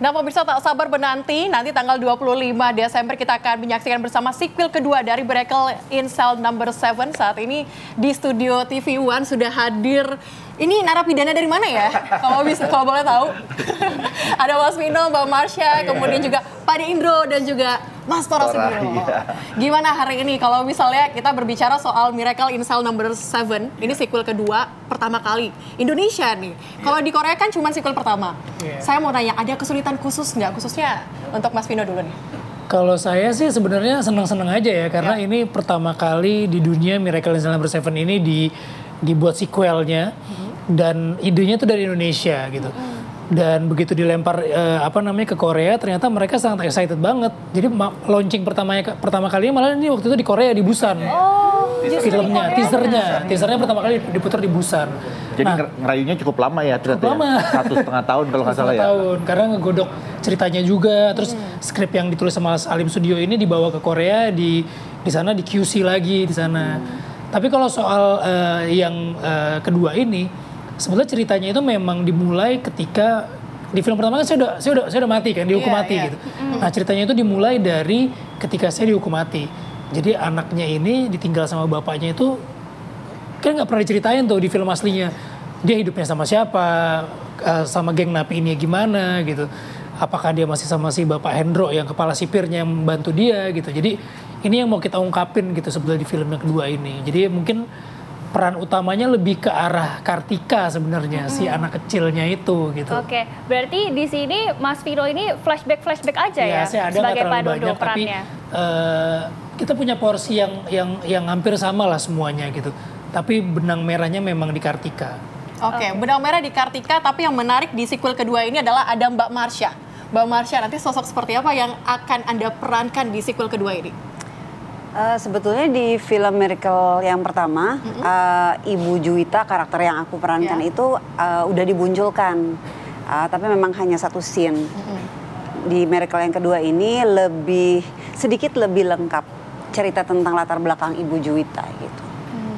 Nah pemirsa tak sabar menanti, nanti tanggal 25 Desember kita akan menyaksikan bersama sequel kedua dari Miracle in Cell Number 7. Saat ini di studio TV One sudah hadir, ini narapidana dari mana ya? Kalau boleh tahu. Ada Mas Vino, Mbak Marsha, kemudian juga Pak De Indro dan juga Mas Tora Sudiro. Gimana hari ini kalau misalnya kita berbicara soal Miracle in Cell Number 7, ini sequel kedua pertama kali Indonesia nih. Kalau di Korea kan cuma sequel pertama. Saya mau nanya, ada kesulitan khusus nggak? Khususnya untuk Mas Vino dulu nih. Kalau saya sih sebenarnya senang-senang aja ya, karena ini pertama kali di dunia Miracle in Cell Number 7 ini dibuat sequelnya, dan idenya tuh dari Indonesia gitu. Dan begitu dilempar ke Korea, ternyata mereka sangat excited banget. Jadi launching pertama kalinya malah ini waktu itu di Korea, di Busan. Filmnya, teasernya pertama kali diputar di Busan. Jadi ngerayunya cukup lama ya ternyata. Lama. Ya? 1,5 tahun kalau nggak salah ya. 1,5 tahun, karena ngegodok ceritanya juga. Terus skrip yang ditulis sama Alim Studio ini dibawa ke Korea, di sana di QC lagi di sana. Tapi kalau soal yang kedua ini, sebenarnya ceritanya itu memang dimulai ketika di film pertama kan saya udah mati kan, dihukum mati gitu. Nah ceritanya itu dimulai dari ketika saya dihukum mati. Jadi anaknya ini ditinggal sama bapaknya itu kan nggak pernah diceritain tuh di film aslinya. Dia hidupnya sama siapa, sama geng napi ini gimana gitu. Apakah dia masih sama si Bapak Hendro yang kepala sipirnya yang membantu dia gitu. Jadi ini yang mau kita ungkapin gitu sebenarnya di film yang kedua ini. Jadi mungkin peran utamanya lebih ke arah Kartika sebenarnya, si anak kecilnya itu gitu. Oke, berarti di sini Mas Vino ini flashback aja ya saya ada sebagai Pak Dodo banyak, perannya. tapi kita punya porsi yang hampir sama lah semuanya gitu. Tapi benang merahnya memang di Kartika. Oke, benang merah di Kartika, tapi yang menarik di sequel kedua ini adalah ada Mbak Marsha. Mbak Marsha, nanti sosok seperti apa yang akan Anda perankan di sequel kedua ini? Sebetulnya di film Miracle yang pertama, Ibu Juwita, karakter yang aku perankan itu udah dimunculkan, tapi memang hanya satu scene. Di Miracle yang kedua ini sedikit lebih lengkap cerita tentang latar belakang Ibu Juwita gitu.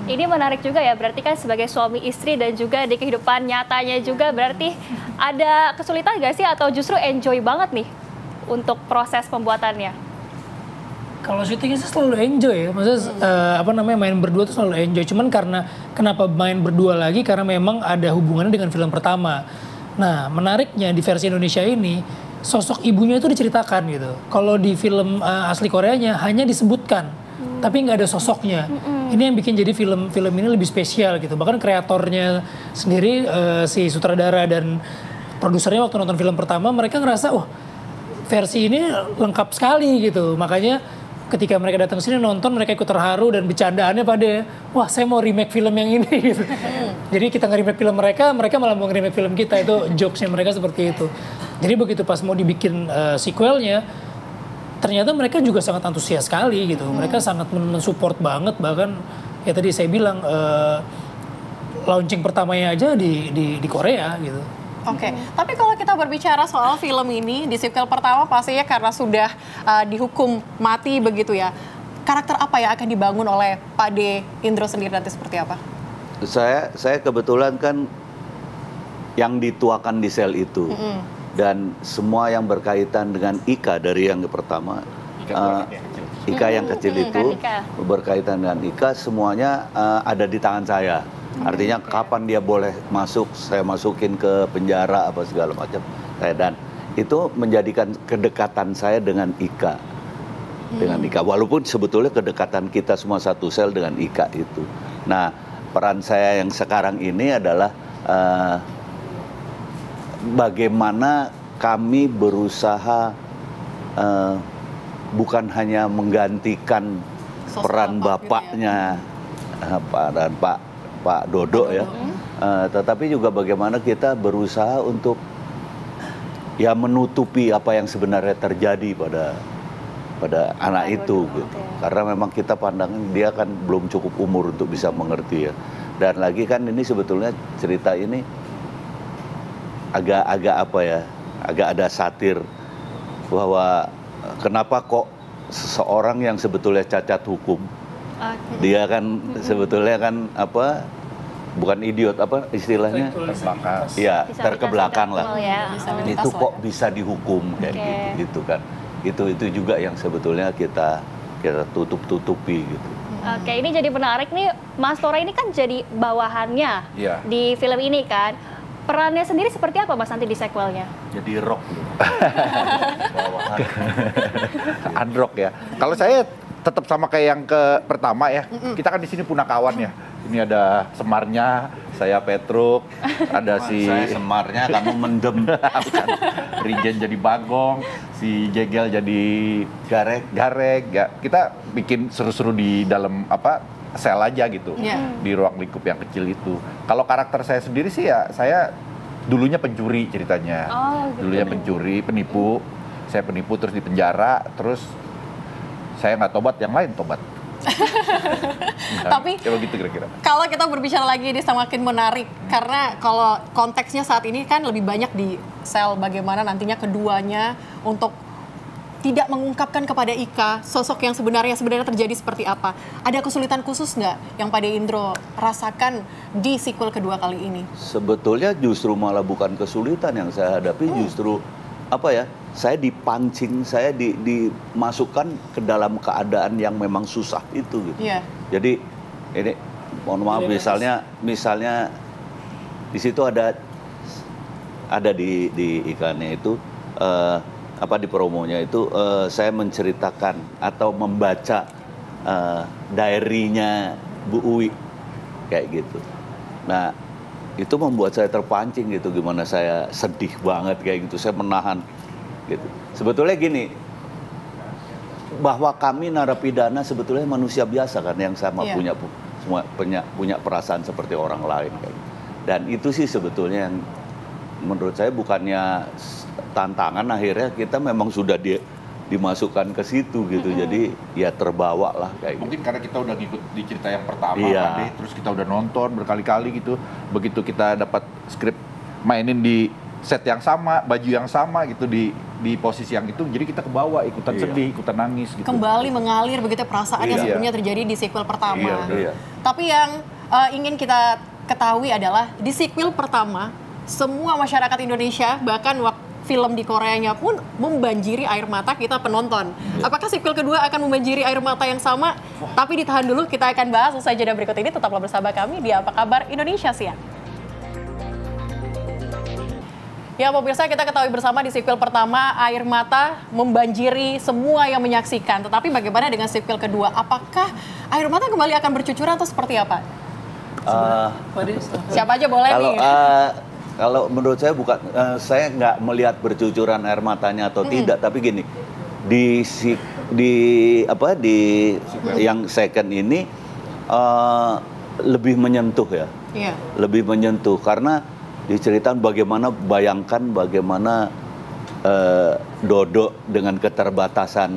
Ini menarik juga ya, berarti kan sebagai suami istri dan juga di kehidupan nyatanya juga berarti ada kesulitan gak sih atau justru enjoy banget nih untuk proses pembuatannya? Kalau syutingnya sih selalu enjoy ya, maksudnya main berdua tuh selalu enjoy. Cuman kenapa main berdua lagi, karena memang ada hubungannya dengan film pertama. Nah menariknya di versi Indonesia ini sosok ibunya itu diceritakan gitu. Kalau di film asli Koreanya hanya disebutkan, tapi nggak ada sosoknya. Ini yang bikin jadi film ini lebih spesial gitu. Bahkan kreatornya sendiri, si sutradara dan produsernya waktu nonton film pertama mereka ngerasa versi ini lengkap sekali gitu. Makanya ketika mereka datang sini nonton, mereka ikut terharu dan bercandaannya pada, wah saya mau remake film yang ini gitu. Jadi kita nge-remake film mereka malah mau nge-remake film kita, itu jokesnya mereka seperti itu. Jadi begitu pas mau dibikin sequelnya, ternyata mereka juga sangat antusias sekali gitu. Mereka sangat mensupport banget, bahkan ya tadi saya bilang launching pertamanya aja di Korea gitu. Oke, tapi kalau kita berbicara soal film ini, di sequel pertama pastinya karena sudah dihukum mati begitu ya. Karakter apa yang akan dibangun oleh Pak De Indro sendiri nanti seperti apa? Saya kebetulan kan yang dituakan di sel itu. Dan semua yang berkaitan dengan Ika dari yang pertama. Ika yang kecil itu berkaitan dengan Ika, semuanya ada di tangan saya. Artinya kapan dia boleh masuk, saya masukin ke penjara apa segala macam. Dan itu menjadikan kedekatan saya dengan Ika. Walaupun sebetulnya kedekatan kita semua satu sel dengan Ika itu. Nah, peran saya yang sekarang ini adalah bagaimana kami berusaha bukan hanya menggantikan peran bapaknya dan Pak Dodo ya, tetapi juga bagaimana kita berusaha untuk ya menutupi apa yang sebenarnya terjadi pada anak itu gitu. Karena memang kita pandangan dia kan belum cukup umur untuk bisa mengerti ya. Dan lagi kan ini sebetulnya cerita ini agak ada satir bahwa kenapa kok seseorang yang sebetulnya cacat hukum, dia kan sebetulnya kan bukan idiot, apa istilahnya? Terbelakang. Iya, Bisa terkebelakang dikasih lah. ya. Disabilitas Itu lah kok ya. bisa dihukum kayak Oke. gitu kan. Itu juga yang sebetulnya kita tutup-tutupi gitu. Oke, ini jadi menarik nih. Mas Tora ini kan jadi bawahannya Iya. di film ini kan. Perannya sendiri seperti apa Mas nanti di sequelnya? Jadi rock gitu. Bawahan. Androk ya. Kalau saya tetap sama kayak yang ke pertama ya. Kita kan di sini punakawan ya. Ini ada Semarnya, saya Petruk, ada si Saya Semarnya, kamu mendem. Bukan. Rigen jadi Bagong, si Jegel jadi Garek ya. Kita bikin seru-seru di dalam sel aja gitu. Iya. Di ruang lingkup yang kecil itu. Kalau karakter saya sendiri sih ya saya dulunya pencuri ceritanya. Oh, gitu. Dulunya pencuri, penipu. Saya penipu terus di penjara, terus saya nggak tobat, yang lain tobat. Tapi ya begitu kira-kira. kalau kita berbicara lagi ini semakin menarik karena kalau konteksnya saat ini kan lebih banyak di sel bagaimana nantinya keduanya untuk tidak mengungkapkan kepada Ika sosok yang sebenarnya terjadi seperti apa. Ada kesulitan khusus nggak yang Pak De Indro rasakan di sequel kedua kali ini? Sebetulnya justru malah bukan kesulitan yang saya hadapi, justru saya dipancing, saya dimasukkan ke dalam keadaan yang memang susah itu gitu. Iya. Jadi ini mohon maaf misalnya di situ ada di ikannya itu di promonya itu saya menceritakan atau membaca diary-nya Bu Uwi kayak gitu. Nah, itu membuat saya terpancing gitu, gimana saya sedih banget kayak gitu, saya menahan gitu. Sebetulnya gini, bahwa kami narapidana sebetulnya manusia biasa kan yang sama Iya. punya perasaan seperti orang lain kayak gitu. Dan itu sih sebetulnya yang menurut saya bukannya tantangan, akhirnya kita memang sudah dimasukkan ke situ gitu. Jadi ya terbawa lah kayak gitu. Mungkin karena kita udah ngikut di cerita yang pertama, Iya. Pak De, terus kita udah nonton berkali-kali gitu. Begitu kita dapat skrip mainin di set yang sama, baju yang sama gitu di posisi yang itu, jadi kita kebawa, ikutan Iya. sedih, ikutan nangis gitu. Kembali mengalir begitu perasaan yang Iya. sebelumnya terjadi di sequel pertama. Iya. Tapi yang ingin kita ketahui adalah di sequel pertama semua masyarakat Indonesia bahkan film di Koreanya pun membanjiri air mata kita penonton. Apakah sequel kedua akan membanjiri air mata yang sama? Tapi ditahan dulu, kita akan bahas usai jeda berikut ini. Tetaplah bersama kami di Apa Kabar Indonesia Siang. Ya pemirsa, kita ketahui bersama di sequel pertama air mata membanjiri semua yang menyaksikan. Tetapi bagaimana dengan sequel kedua? Apakah air mata kembali akan bercucuran atau seperti apa? Pak De, Siapa aja boleh nih. Kalau menurut saya bukan, saya nggak melihat bercucuran air matanya atau tidak, tapi gini, di yang second ini lebih menyentuh ya, Iya. lebih menyentuh karena diceritakan bayangkan bagaimana Dodo dengan keterbatasan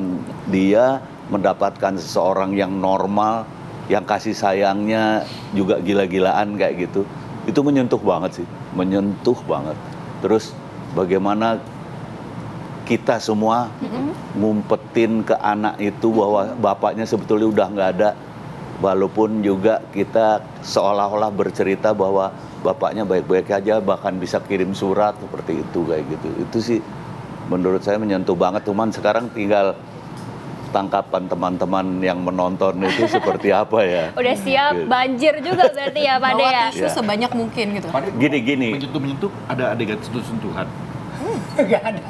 dia mendapatkan seseorang yang normal, yang kasih sayangnya juga gila-gilaan kayak gitu. Itu menyentuh banget sih, menyentuh banget. Terus bagaimana kita semua ngumpetin ke anak itu bahwa bapaknya sebetulnya udah nggak ada, walaupun juga kita seolah-olah bercerita bahwa bapaknya baik-baik aja, bahkan bisa kirim surat seperti itu kayak gitu. Itu sih menurut saya menyentuh banget. Cuman sekarang tinggal tangkapan teman-teman yang menonton itu seperti apa ya. Udah siap banjir juga berarti ya Pak De Bawa ya? tisu Iya. sebanyak mungkin gitu. Pak De, Gini. menyentuh-menyentuh ada adegan sentuh-sentuhan. nggak ada.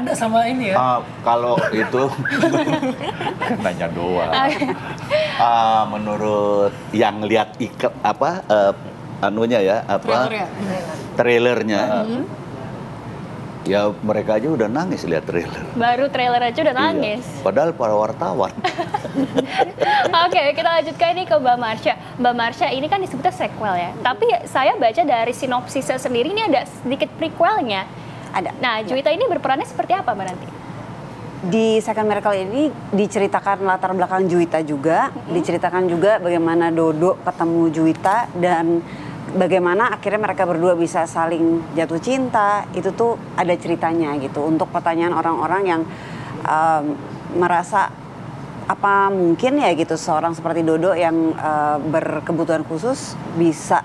Ada sama ini ya. Kalau itu Nanya doang. menurut yang lihat trailernya, ya mereka aja udah nangis lihat trailer. Baru trailer aja udah nangis. Iya. Padahal para wartawan. Oke, kita lanjutkan ini ke Mbak Marsha. Mbak Marsha, ini kan disebutnya sequel ya. Tapi saya baca dari sinopsisnya sendiri ini ada sedikit prequelnya. Ada. Nah, Juwita ini berperannya seperti apa Mbak nanti? Di Second Miracle ini diceritakan latar belakang Juwita juga, diceritakan juga bagaimana Dodo ketemu Juwita dan bagaimana akhirnya mereka berdua bisa saling jatuh cinta. Itu tuh ada ceritanya gitu. Untuk pertanyaan orang-orang yang merasa apa mungkin ya gitu seorang seperti Dodo yang berkebutuhan khusus bisa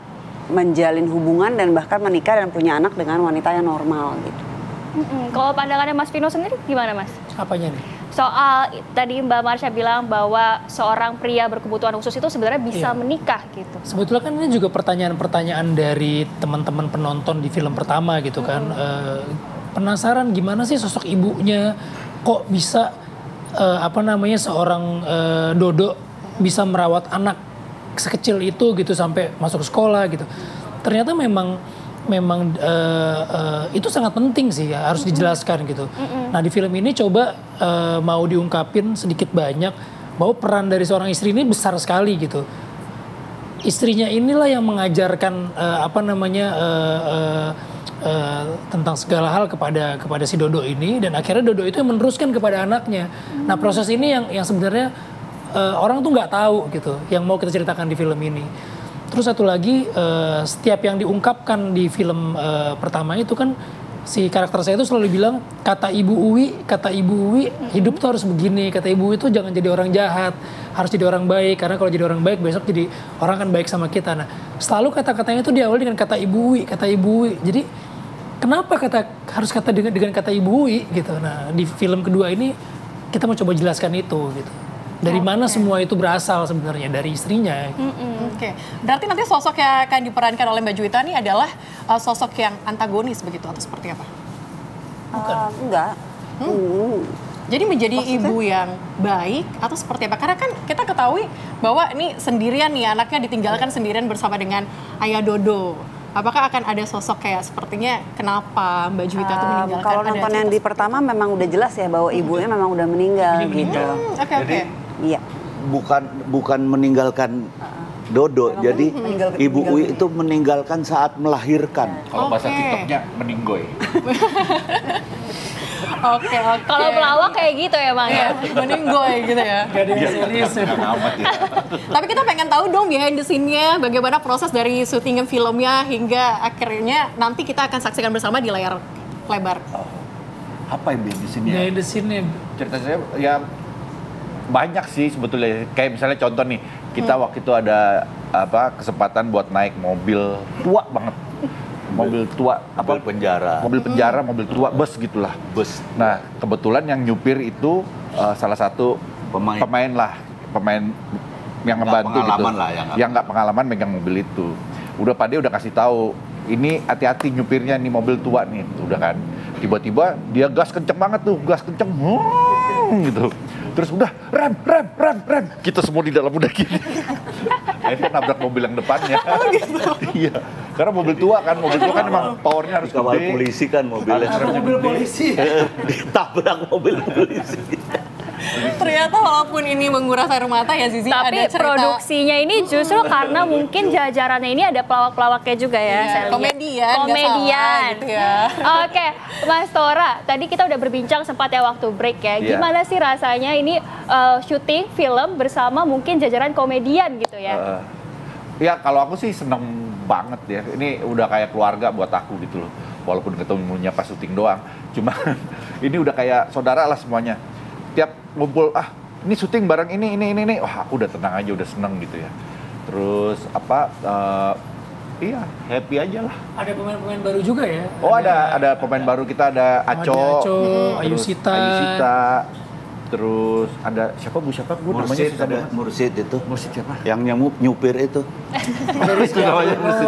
menjalin hubungan dan bahkan menikah dan punya anak dengan wanita yang normal gitu. Kalau pandangannya Mas Vino sendiri gimana Mas? Apanya nih? Soal tadi Mbak Marsha bilang bahwa seorang pria berkebutuhan khusus itu sebenarnya bisa menikah gitu. Sebetulnya kan ini juga pertanyaan-pertanyaan dari teman-teman penonton di film pertama gitu kan. Penasaran gimana sih sosok ibunya, kok bisa seorang Dodo bisa merawat anak sekecil itu gitu sampai masuk sekolah gitu. Ternyata memang itu sangat penting sih ya, harus dijelaskan gitu. Nah di film ini coba mau diungkapin sedikit banyak bahwa peran dari seorang istri ini besar sekali gitu. Istrinya inilah yang mengajarkan tentang segala hal kepada si Dodo ini, dan akhirnya Dodo itu yang meneruskan kepada anaknya. Nah proses ini yang sebenarnya orang tuh nggak tahu gitu, yang mau kita ceritakan di film ini. Terus satu lagi, setiap yang diungkapkan di film pertama itu kan si karakter saya itu selalu bilang, kata Ibu Uwi, hidup tuh harus begini. Kata Ibu Uwi itu jangan jadi orang jahat, harus jadi orang baik. Karena kalau jadi orang baik besok jadi orang akan baik sama kita. Nah, selalu kata-katanya itu diawali dengan kata Ibu Uwi. Jadi kenapa harus dengan kata Ibu Uwi gitu. Nah, di film kedua ini kita mau coba jelaskan itu gitu. Dari mana semua itu berasal sebenarnya, dari istrinya. Oke. Berarti nanti sosok yang akan diperankan oleh Mbak Juwita ini adalah sosok yang antagonis begitu atau seperti apa? Bukan. Enggak. Jadi menjadi ibu yang baik atau seperti apa? Karena kan kita ketahui bahwa ini sendirian nih, anaknya ditinggalkan sendirian bersama dengan ayah Dodo. Apakah akan ada sosok kayak sepertinya kenapa Mbak Juwita itu meninggalkan? Kalau nonton yang di pertama memang udah jelas ya bahwa ibunya memang udah meninggal gitu. Oke. Iya. Bukan meninggalkan Dodo, jadi Ibu Uwi itu meninggalkan saat melahirkan. Kalau bahasa TikToknya meninggoy. Oke. Kalau pelawak kayak gitu ya Bang ya? Meninggoy gitu ya. Gak ada yang serius ya. Amat ya. Tapi kita pengen tahu dong behind the scene-nya, bagaimana proses dari syuting filmnya hingga akhirnya nanti kita akan saksikan bersama di layar lebar. Apa yang di sini? Behind the scene-nya. Cerita saya ya banyak sih sebetulnya. Kayak misalnya contoh nih, kita waktu itu ada kesempatan buat naik mobil tua banget. Mobil tua, Mobil penjara. mobil tua, bus gitulah. Bus. Nah, kebetulan yang nyupir itu salah satu pemain yang ngebantu gitu. Yang nggak pengalaman megang mobil itu. Udah udah kasih tahu, ini hati-hati nyupirnya nih, mobil tua nih, udah kan. Tiba-tiba dia gas kenceng banget tuh, gitu. Terus udah rem. Kita semua di dalam udah gini. Akhirnya nabrak mobil yang depannya. Iya. Karena mobil tua kan emang powernya harus Kawal gede. polisi kan mobilnya. Mobil polisi. Ditabrak mobil polisi. Ternyata walaupun ini menguras air mata ya Zizi, Tapi ada cerita produksinya ini justru karena mungkin jajarannya ini ada pelawak-pelawaknya juga ya. Iya, Saya lihat. komedian, nggak salah gitu ya. Oke, Mas Tora, tadi kita udah berbincang sempat ya waktu break ya. Iya. Gimana sih rasanya ini syuting film bersama mungkin jajaran komedian gitu ya? Ya kalau aku sih seneng banget ya. Ini udah kayak keluarga buat aku gitu loh. Walaupun ketemunya pas syuting doang. Cuma ini udah kayak saudara lah semuanya. Tiap ngumpul, ini syuting bareng ini. Wah aku udah tenang aja, udah seneng gitu ya. Terus iya happy aja lah. Ada pemain-pemain baru juga ya? Oh ada pemain baru, kita ada Aco, Ayu Sita. Terus ada siapa Bu Mursid, ada Mursid itu. Mursid siapa? Yang nyupir itu.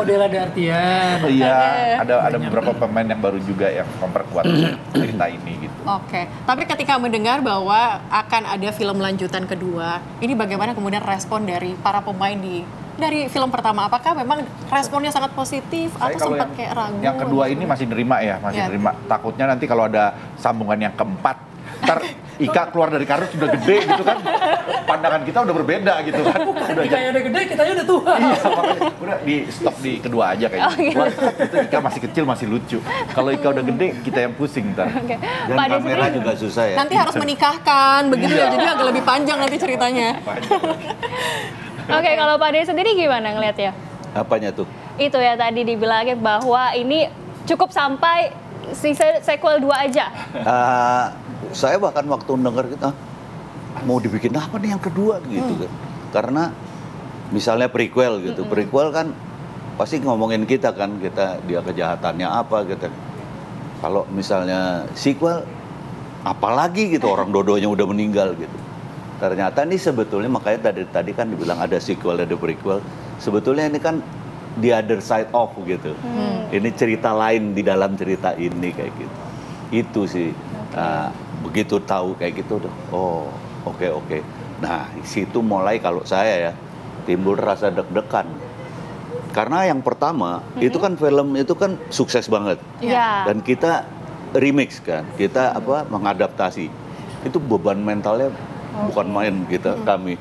Dela Dartian. Iya, ada beberapa pemain yang baru juga yang memperkuat cerita ini gitu. Oke, tapi ketika mendengar bahwa akan ada film lanjutan kedua, ini bagaimana kemudian respon dari para pemain dari film pertama? Apakah memang responnya sangat positif atau Kalau sempat kayak ragu? yang kedua ini masih nerima ya, nerima. Takutnya nanti kalau ada sambungan yang keempat, ntar Ika keluar dari kardus sudah gede gitu kan, pandangan kita udah berbeda gitu kan. Ika udah gede, kitanya udah tua. Iya, makanya udah di stop di kedua aja kayaknya. Itu Ika masih kecil, masih lucu. Kalau Ika udah gede, kita yang pusing ntar. Oke. Dan Pak Des kamera sendiri- juga susah ya. Nanti harus menikahkan, begitu ya, jadi agak lebih panjang nanti ceritanya. Oke, kalau Pak Des sendiri gimana ngeliat ya? Apanya tuh? Itu ya tadi dibilangin bahwa ini cukup sampai sequel 2 aja. Saya bahkan waktu dengar kita, mau dibikin apa nih yang kedua gitu kan. Karena misalnya prequel gitu, prequel kan pasti ngomongin kita kan, dia kejahatannya apa gitu. Kalau misalnya sequel, apalagi gitu, orang dodonya udah meninggal gitu. Ternyata ini sebetulnya, makanya tadi kan dibilang ada sequel, ada prequel. Sebetulnya ini kan the other side of gitu. Ini cerita lain di dalam cerita ini kayak gitu. Itu sih. Nah, begitu tahu kayak gitu, oh oke. Nah, situ mulai kalau saya ya timbul rasa deg-degan. Karena yang pertama itu kan film itu kan sukses banget. Dan kita remix kan, kita mengadaptasi. Itu beban mentalnya bukan main kami.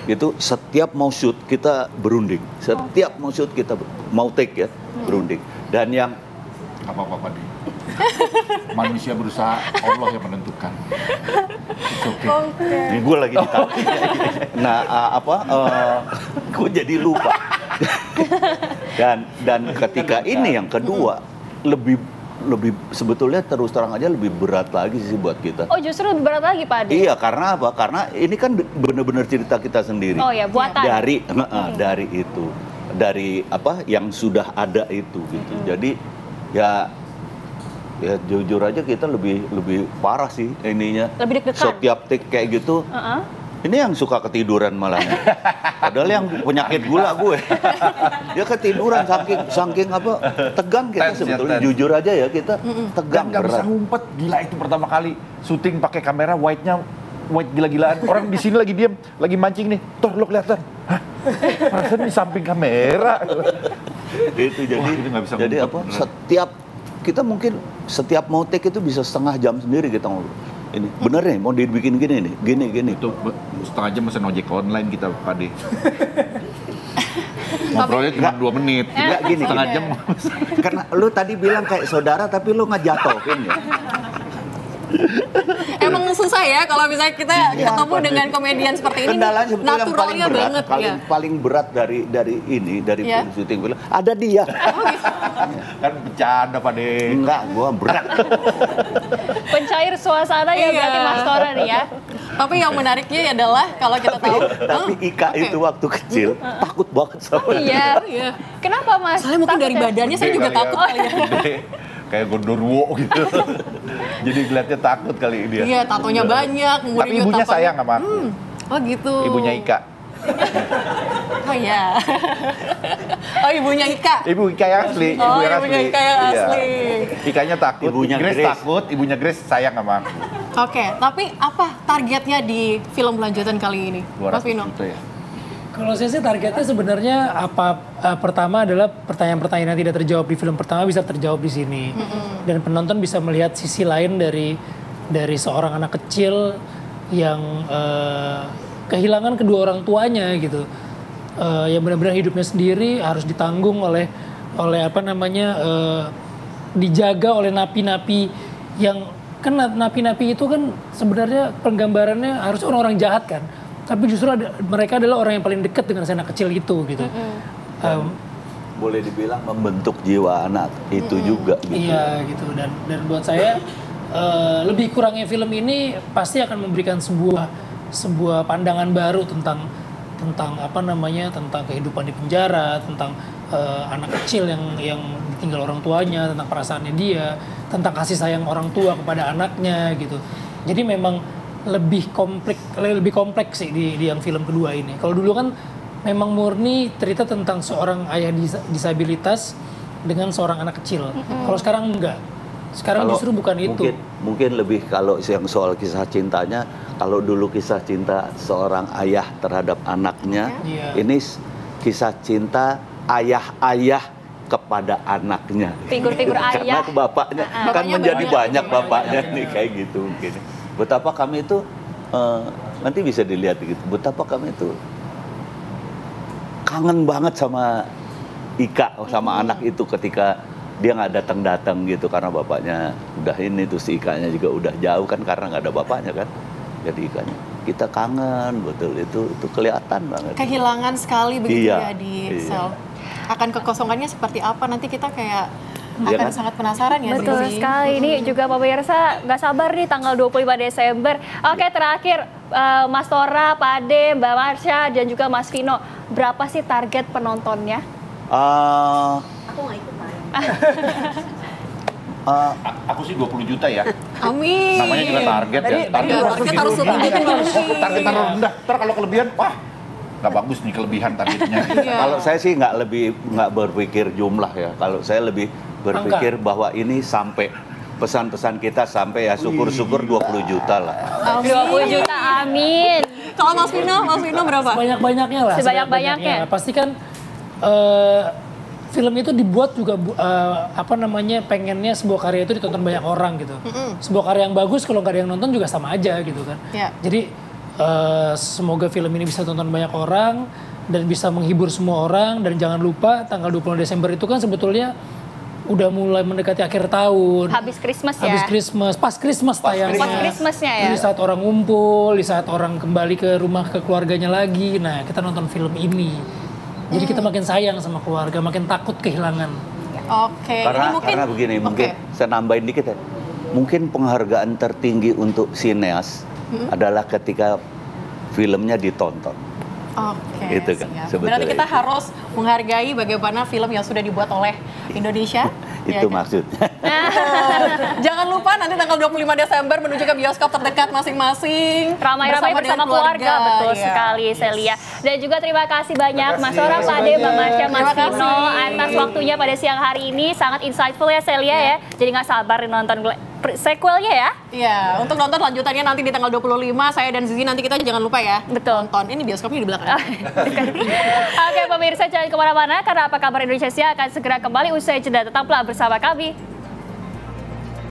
Itu setiap mau shoot kita berunding. Setiap mau shoot kita mau take ya, berunding. Dan yang apa-apa nih. Manusia berusaha, Allah yang menentukan. Ini gue lagi ditarik. Nah, gue jadi lupa. dan ketika ini yang kedua lebih sebetulnya terus terang aja lebih berat lagi sih buat kita. Oh, justru lebih berat lagi, Pak Ade? Iya, karena apa? Karena ini kan benar-benar cerita kita sendiri. Oh ya, buatan. Dari itu, dari yang sudah ada itu gitu. Jadi ya jujur aja kita lebih parah sih ininya. Lebih deg-degan. Setiap take kayak gitu. Ini yang suka ketiduran malahnya. Padahal yang penyakit gula gue. Dia ketiduran saking tegang kita sebetulnya. Jujur aja ya kita tegang. Nggak bisa ngumpet. Gila itu pertama kali syuting pakai kamera white gila-gilaan. Orang di sini lagi diem, lagi mancing nih. Tuh lo kelihatan. Hah? Perasaan di samping kamera. Itu jadi kita mungkin setiap mau take itu bisa setengah jam sendiri kita ngobrol. Ini bener nih mau dibikin gini. Itu setengah jam mesen ojek online kita, Pak De. Ngobrolnya cuma 2 menit. Enggak gini. Setengah jam. Karena lu tadi bilang kayak saudara tapi lu ngejatohin ya. Emang susah ya kalau misalnya kita ketemu dengan komedian seperti ini. Kendalanya sebetulnya yang paling berat, banget, paling berat dari syuting film ada dia. Kan bercanda, Pak De. Enggak, gua berat. Pencair suasana ya berarti Mas Tora nih ya. Tapi yang menariknya adalah kalau kita tahu. Tapi Ika itu waktu kecil takut banget sama dia. Iya. Kenapa, Mas? Soalnya mungkin dari badannya saya juga takut kali ya. Kayak Gondorwo gitu. Jadi ngeliatnya takut kali dia. Iya, tatonya banyak. Tapi ibunya sayang sama aku. Oh gitu. Ibunya Ika. Oh iya. Oh ibunya Ika. Ibu Ika yang asli. Ibunya Ika yang asli. Ikanya takut. Ibunya Grace takut. Ibunya Grace sayang sama aku. Oke, tapi apa targetnya di film lanjutan kali ini, Mas Vino? Ya. Kalau saya sih targetnya sebenarnya pertama adalah pertanyaan-pertanyaan yang tidak terjawab di film pertama bisa terjawab di sini. Dan penonton bisa melihat sisi lain dari seorang anak kecil yang kehilangan kedua orang tuanya gitu. Yang benar-benar hidupnya sendiri harus ditanggung oleh dijaga oleh napi-napi yang kan napi-napi itu kan sebenarnya penggambarannya harus orang-orang jahat kan. Tapi justru mereka adalah orang yang paling dekat dengan si anak kecil itu gitu. Boleh dibilang membentuk jiwa anak itu juga gitu. Iya gitu dan buat saya lebih kurangnya film ini pasti akan memberikan sebuah pandangan baru tentang tentang kehidupan di penjara, tentang anak kecil yang ditinggal orang tuanya, tentang perasaannya dia, tentang kasih sayang orang tua kepada anaknya gitu. Jadi memang lebih kompleks sih di yang film kedua ini. Kalau dulu kan memang murni cerita tentang seorang ayah disabilitas dengan seorang anak kecil. Kalau sekarang enggak. Sekarang justru bukan itu. Mungkin lebih kalau yang soal kisah cintanya, kalau dulu kisah cinta seorang ayah terhadap anaknya, ini kisah cinta ayah-ayah kepada anaknya. Figur-figur ayah. Karena bapaknya kan menjadi banyak bapaknya nih kayak gitu mungkin. Betapa kami itu nanti bisa dilihat gitu. Betapa kami itu kangen banget sama Ika, sama anak itu ketika dia nggak datang gitu karena bapaknya udah ini, terus si Ikanya juga udah jauh kan karena nggak ada bapaknya kan. Jadi Ikanya kita kangen betul, itu kelihatan banget. Kehilangan sekali begitu ya di sel. Akan kekosongannya seperti apa nanti kita kayak ya Akan kan? sangat penasaran ya Betul Zizi. sekali. Ini juga pemirsa nggak sabar nih tanggal 25 Desember. Oke, terakhir Mas Tora, Pak Ade, Mbak Marsha, dan juga Mas Vino. Berapa sih target penontonnya? Aku nggak ikut Pak. Aku sih 20 juta ya. Amin. Namanya juga target ya. Target harus lebih tinggi. Target taruh rendah. Ntar kalau kelebihan, wah nggak bagus nih kelebihan targetnya. Iya. Kalau saya sih nggak berpikir jumlah ya. Kalau saya lebih berpikir bahwa ini sampai pesan-pesan kita sampai ya syukur-syukur 20 juta lah. 20 juta, amin. Kalau Mas Vino berapa? Sebanyak-banyaknya lah. Sebanyak-banyaknya. Pasti kan film itu dibuat juga pengennya sebuah karya itu ditonton banyak orang gitu. Sebuah karya yang bagus kalau nggak ada yang nonton juga sama aja gitu kan. Ya. Jadi semoga film ini bisa tonton banyak orang dan bisa menghibur semua orang, dan jangan lupa tanggal 20 Desember itu kan sebetulnya udah mulai mendekati akhir tahun. Habis Christmas ya. Habis Christmas, pas Christmas tayangnya. Pas Christmasnya ya. Di saat orang ngumpul, di saat orang kembali ke rumah ke keluarganya lagi. Nah, kita nonton film ini. Jadi kita makin sayang sama keluarga, makin takut kehilangan. Oke. Karena begini, mungkin saya nambahin dikit ya. Mungkin penghargaan tertinggi untuk sineas adalah ketika filmnya ditonton. Oke, Itu kan, siap. sebetulnya Berarti kita itu. harus menghargai bagaimana film yang sudah dibuat oleh Indonesia. Itu kan? maksudnya. Jangan lupa nanti tanggal 25 Desember menuju ke bioskop terdekat masing-masing. Ramai-ramai bersama dengan keluarga, betul Iya. sekali Celia. Dan juga terima kasih banyak Mas Tora, Pak Ade, Mbak Marsha, Mas Terima kasih. Vino atas waktunya pada siang hari ini. Sangat insightful ya Celia ya. Jadi nggak sabar nonton sequelnya ya. Iya, untuk nonton lanjutannya nanti di tanggal 25, saya dan Zizi nanti kita jangan lupa ya. Betul. Nonton, ini bioskopnya di belakang. Oke pemirsa, jangan kemana-mana karena Apa Kabar Indonesia akan segera kembali usai jeda. Tetaplah bersama kami.